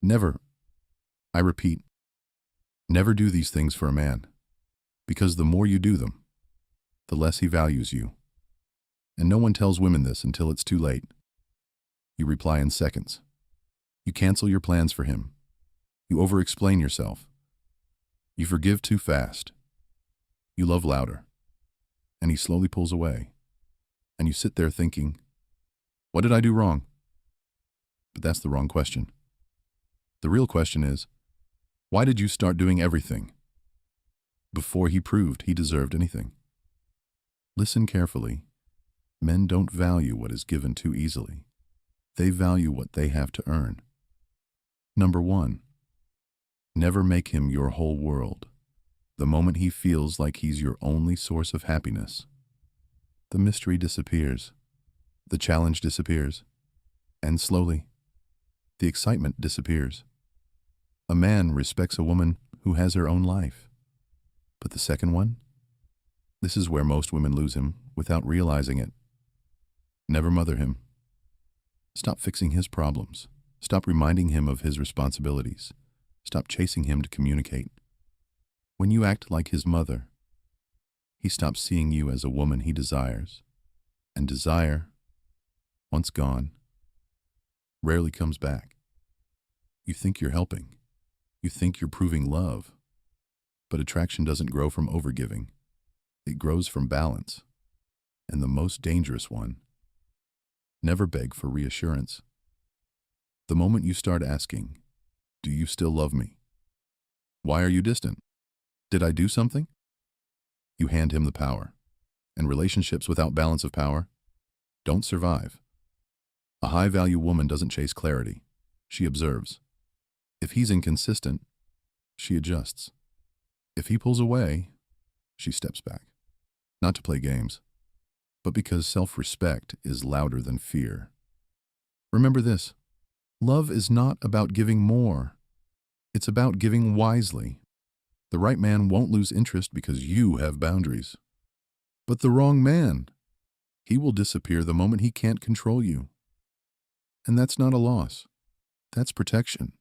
Never, I repeat, never do these things for a man, because the more you do them, the less he values you. And no one tells women this until it's too late. You reply in seconds. You cancel your plans for him. You over-explain yourself. You forgive too fast. You love louder. And he slowly pulls away. And you sit there thinking, what did I do wrong? But that's the wrong question. The real question is, why did you start doing everything before he proved he deserved anything? Listen carefully. Men don't value what is given too easily. They value what they have to earn. Number 1, never make him your whole world. The moment he feels like he's your only source of happiness, the mystery disappears, the challenge disappears, and slowly, the excitement disappears. A man respects a woman who has her own life. But the second one? This is where most women lose him without realizing it. Never mother him. Stop fixing his problems. Stop reminding him of his responsibilities. Stop chasing him to communicate. When you act like his mother, he stops seeing you as a woman he desires. And desire, once gone, rarely comes back. You think you're helping. You think you're proving love. But attraction doesn't grow from overgiving. It grows from balance. And the most dangerous one, never beg for reassurance. The moment you start asking, do you still love me? Why are you distant? Did I do something? You hand him the power. And relationships without balance of power don't survive. A high-value woman doesn't chase clarity. She observes. If he's inconsistent, she adjusts. If he pulls away, she steps back. Not to play games, but because self-respect is louder than fear. Remember this. Love is not about giving more. It's about giving wisely. The right man won't lose interest because you have boundaries. But the wrong man, he will disappear the moment he can't control you. And that's not a loss. That's protection.